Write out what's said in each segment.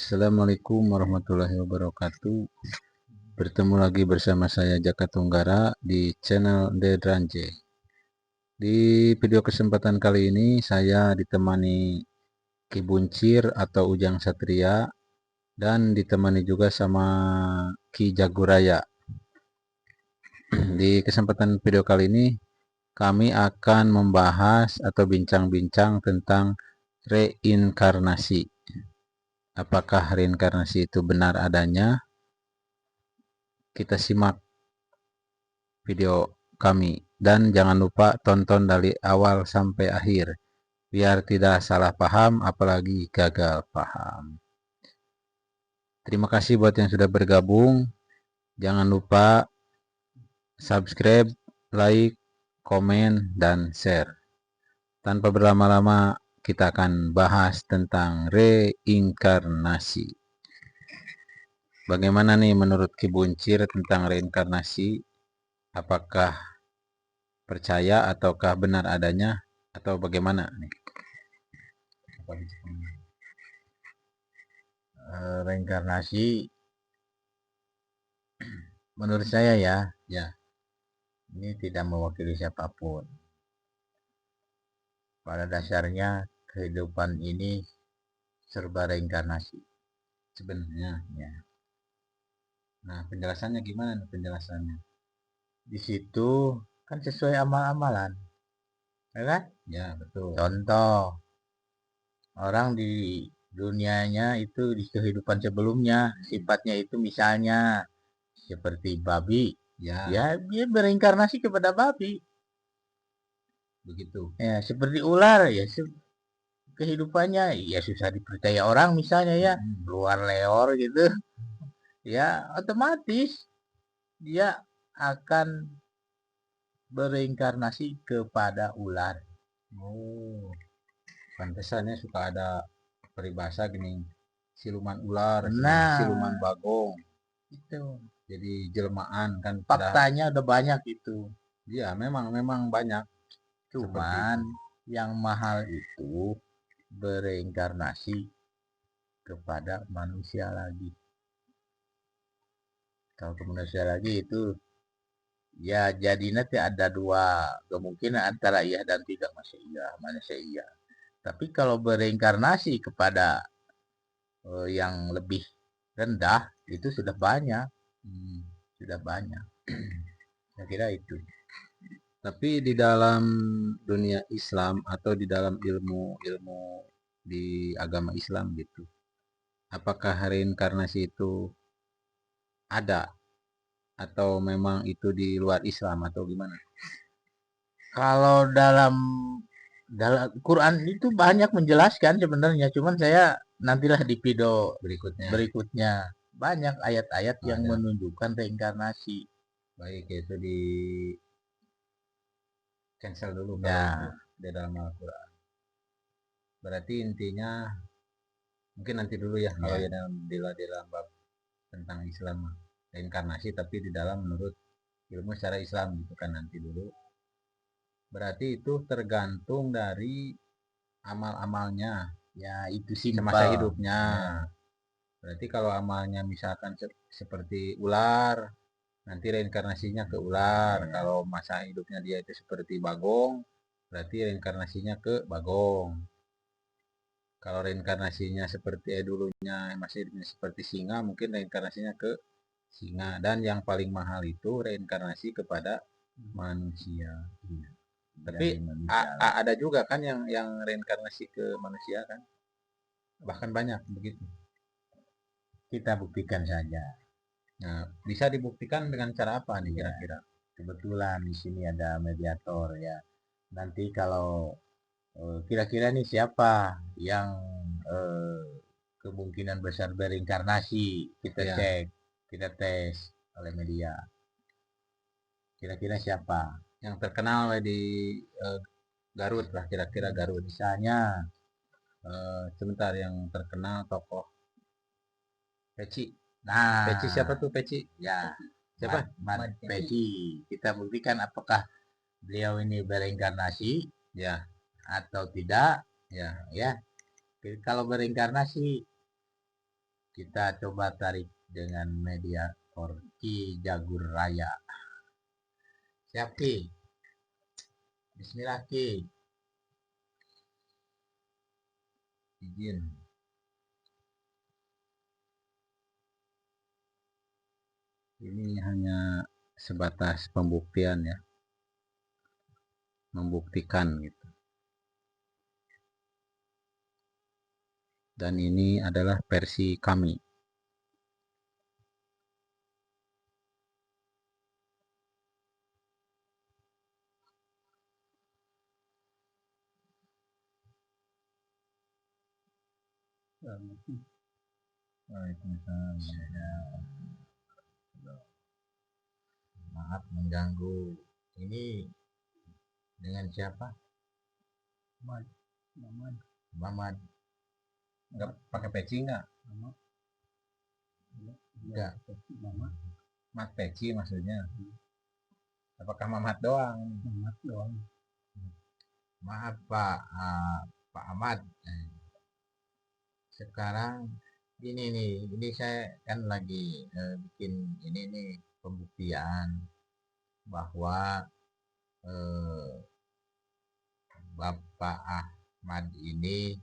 Assalamualaikum warahmatullahi wabarakatuh. Bertemu lagi bersama saya Jaka Tunggara di channel Dedrangje. Di video kesempatan kali ini saya ditemani Ki Buncir atau Ujang Satria dan ditemani juga sama Ki Jaguraya. Di kesempatan video kali ini kami akan membahas atau bincang-bincang tentang reinkarnasi. Apakah reinkarnasi itu benar adanya? Kita simak video kami dan jangan lupa tonton dari awal sampai akhir biar tidak salah paham apalagi gagal paham. Terima kasih buat yang sudah bergabung. Jangan lupa subscribe, like, komen, dan share. Tanpa berlama-lama kita akan bahas tentang reinkarnasi. Bagaimana nih menurut Ki Buncir tentang reinkarnasi? Apakah percaya ataukah benar adanya atau bagaimana nih? Reinkarnasi menurut saya ya ini tidak mewakili siapapun. Pada dasarnya kehidupan ini serba reinkarnasi Sebenarnya ya. Nah, penjelasannya gimana nih penjelasannya? Di situ kan sesuai amal-amalan, ya kan? Ya, betul. Contoh, orang di dunianya itu di kehidupan sebelumnya sifatnya itu misalnya seperti babi, Ya, dia bereinkarnasi kepada babi. begitu. Ya, seperti ular ya, kehidupannya ya susah dipercaya orang misalnya ya, keluar leor gitu. Ya, otomatis dia akan bereinkarnasi kepada ular. Oh, pantesannya suka ada peribahasa gini, siluman ular, siluman bagong. Itu Jadi jelmaan kan faktanya udah banyak itu. Ya, memang banyak. Cuman yang mahal itu bereinkarnasi kepada manusia lagi. Kalau ke manusia lagi itu ya jadi nanti ada dua kemungkinan antara iya dan tidak, manusia iya. Tapi kalau bereinkarnasi kepada yang lebih rendah itu sudah banyak, sudah banyak. Saya kira itu. Tapi di dalam dunia Islam atau di dalam ilmu di agama Islam gitu, apakah reinkarnasi itu ada atau memang itu di luar Islam atau gimana? Kalau dalam Quran itu banyak menjelaskan sebenarnya, cuman saya nantilah di video berikutnya banyak ayat-ayat yang menunjukkan reinkarnasi. Baik, itu di cancel dulu Ya. di dalam Al-Quran. Berarti intinya mungkin nanti dulu ya kalau ya dalam bab tentang Islam reinkarnasi, tapi di dalam menurut ilmu secara Islam gitu kan nanti dulu. Berarti itu tergantung dari amal-amalnya. Ya, itu sih semasa hidupnya. Berarti kalau amalnya misalkan seperti ular, nanti reinkarnasinya ke ular. Kalau masa hidupnya dia itu seperti bagong, berarti reinkarnasinya ke bagong. Kalau reinkarnasinya seperti dulunya masih hidupnya seperti singa, mungkin reinkarnasinya ke singa. Dan yang paling mahal itu reinkarnasi kepada manusia. Tapi ada juga kan yang reinkarnasi ke manusia kan, bahkan banyak begitu. Kita buktikan saja. Nah, bisa dibuktikan dengan cara apa nih kira-kira? Kebetulan di sini ada mediator ya. Nanti kalau kira-kira nih siapa yang kemungkinan besar bereinkarnasi, kita cek, kita tes oleh media. Kira-kira siapa yang terkenal di Garut lah, kira-kira Garut. Misalnya sebentar, yang terkenal tokoh Peci. Nah, Peci siapa tuh Peci? Ya, siapa? Peci. Kita buktikan apakah beliau ini bereinkarnasi ya atau tidak. Ya. Kalau bereinkarnasi Kita coba tarik dengan mediator Ki Jagur Raya. Siap Ki? Bismillah Ki. Izin. Ini hanya sebatas pembuktian ya, membuktikan gitu. Dan ini adalah versi kami. Waalaikumsalam. Maaf mengganggu. Ini dengan siapa? Mamat. Enggak pakai peci enggak? Enggak. Mat peci maksudnya. Apakah Mamat doang? Mamat doang. Maaf Pak Ahmad. Sekarang ini saya kan lagi bikin ini nih pembuktian bahwa Bapak Ahmad ini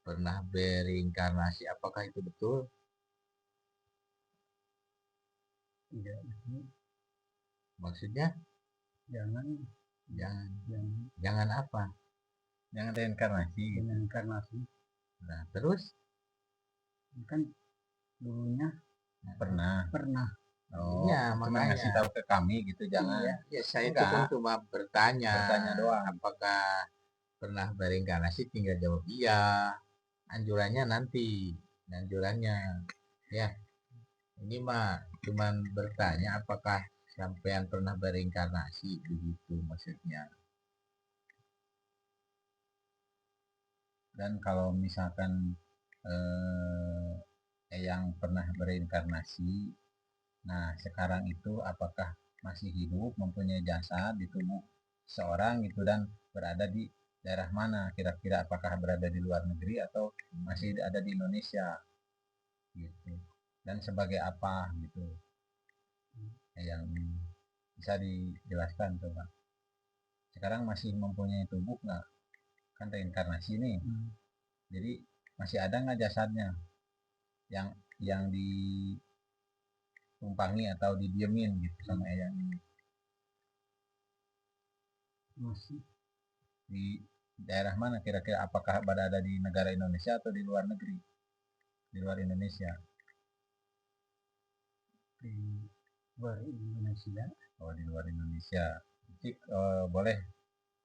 pernah berinkarnasi. Apakah itu betul? Tidak. Maksudnya Jangan jangan apa? jangan reinkarnasi. Reinkarnasi. Nah, terus Kan dulunya pernah. Oh, iya, cuma makanya ngasih tahu ke kami gitu, jangan. ya saya itu Enggak. kan cuma bertanya doang. apakah pernah berinkarnasi, tinggal jawab iya. Anjurannya nanti, anjurannya ya. Ini mah cuman bertanya apakah sampean pernah berinkarnasi, begitu maksudnya. Dan kalau misalkan yang pernah berinkarnasi, nah sekarang itu apakah masih hidup, mempunyai jasad di tubuh seorang gitu, dan berada di daerah mana, kira-kira apakah berada di luar negeri atau masih ada di Indonesia gitu, dan sebagai apa gitu, yang bisa dijelaskan coba. Sekarang masih mempunyai tubuh nggak, kan reinkarnasi nih, jadi masih ada nggak jasadnya yang ditumpangi atau didiemin gitu sama yang ini. Masih di daerah mana kira-kira, apakah berada di negara Indonesia atau di luar negeri, di luar Indonesia? Di luar Indonesia. Oh, di luar Indonesia. Cik, boleh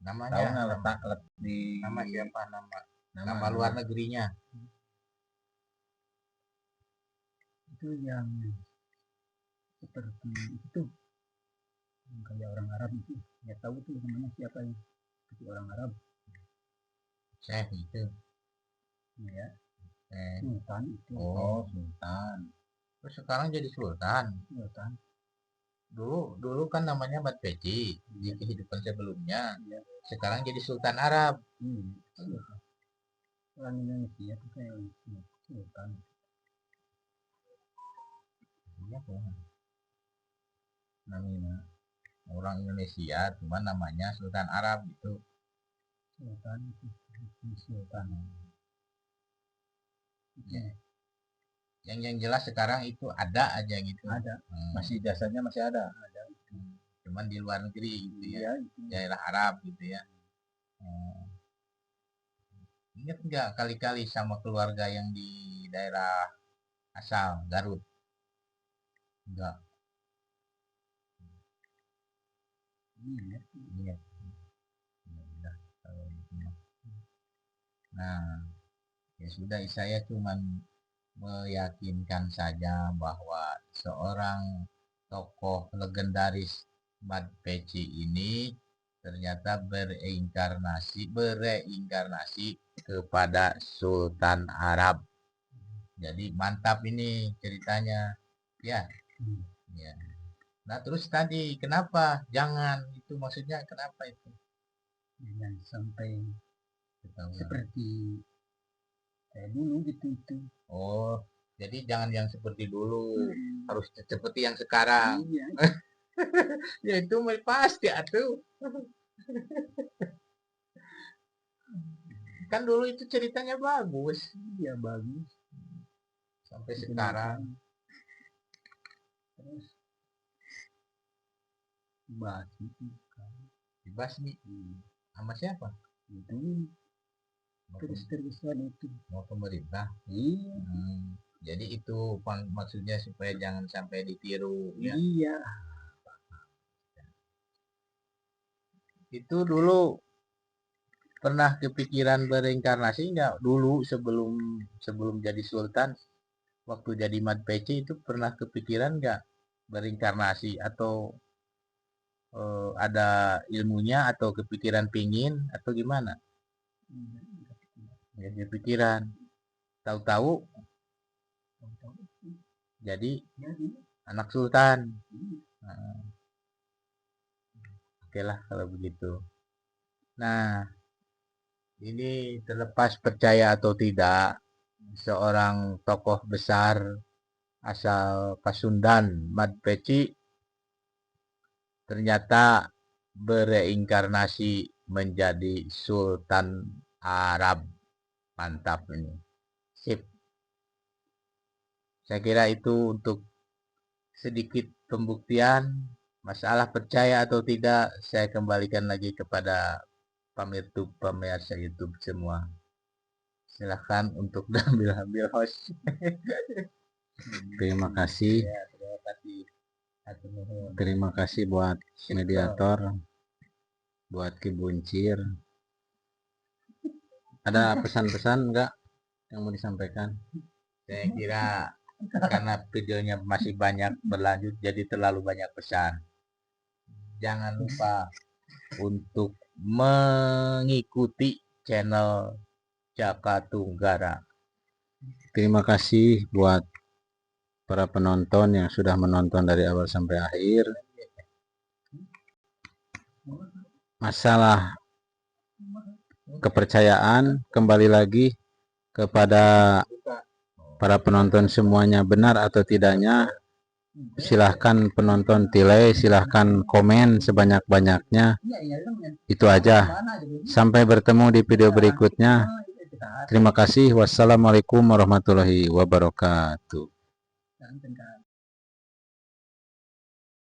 Namanya tahu nggak letak di nama siapa, nama luar negerinya? Itu yang seperti itu, yang kayak orang Arab itu, ya tahu tuh namanya siapa, yang seperti orang Arab. Syekh itu Ya, Sultan itu. Oh, Sultan. terus sekarang jadi sultan. Dulu kan namanya Mat Peci di kehidupan sebelumnya. Sekarang jadi Sultan Arab. Orang Indonesia itu kayak sultan. Iya, namanya orang Indonesia, cuma namanya Sultan Arab itu. Sultan. Ya. Yang jelas sekarang itu ada aja gitu. Ada. Masih jasadnya masih ada. Cuman di luar negeri gitu ya. Daerah Arab gitu ya. Ingat nggak kali-kali sama keluarga yang di daerah asal Garut? Enggak. Iya. Nah, ya sudah, saya cuman meyakinkan saja bahwa seorang tokoh legendaris Mat Peci ini ternyata bereinkarnasi kepada Sultan Arab. Jadi mantap ini ceritanya, ya. Ya. Nah, terus tadi kenapa jangan, itu maksudnya kenapa itu? Jangan sampai seperti kayak dulu gitu itu. Oh, jadi jangan yang seperti dulu, harus seperti yang sekarang. Iya, Ya itu mah pasti atuh. Kan dulu itu ceritanya bagus iya bagus. sampai Bikin sekarang. makan. Terus basi Dibasmi sama siapa? itu Mau terus-terusan itu. mau pemerintah. Iya, Jadi itu maksudnya supaya jangan sampai ditiru ya. iya. Itu dulu pernah kepikiran bereinkarnasi nggak dulu sebelum sebelum jadi sultan? Waktu jadi Mad PC itu pernah kepikiran nggak bereinkarnasi atau ada ilmunya atau kepikiran pingin atau gimana? Nggak kepikiran. Tahu-tahu jadi Jadi anak sultan. iya. Nah, oke lah kalau begitu. Nah, ini terlepas percaya atau tidak, seorang tokoh besar asal Pasundan, Mad Peci, ternyata bereinkarnasi menjadi Sultan Arab. Mantap ini. Sip. Saya kira itu untuk sedikit pembuktian. Masalah percaya atau tidak, saya kembalikan lagi kepada pemirsa YouTube semua. Silahkan untuk ambil host. Terima kasih. Ya, terima kasih. Hatur nuhun. Terima kasih buat mediator, buat Ki Buncir. Ada pesan-pesan enggak yang mau disampaikan? Saya kira karena videonya masih banyak berlanjut, jadi terlalu banyak pesan. Jangan lupa untuk mengikuti channel Jaka Tunggara. Terima kasih buat para penonton yang sudah menonton dari awal sampai akhir. Masalah kepercayaan kembali lagi kepada para penonton semuanya, benar atau tidaknya silahkan penonton nilai, silahkan komen sebanyak-banyaknya. Itu aja, sampai bertemu di video berikutnya. Terima kasih. Wassalamualaikum warahmatullahi wabarakatuh.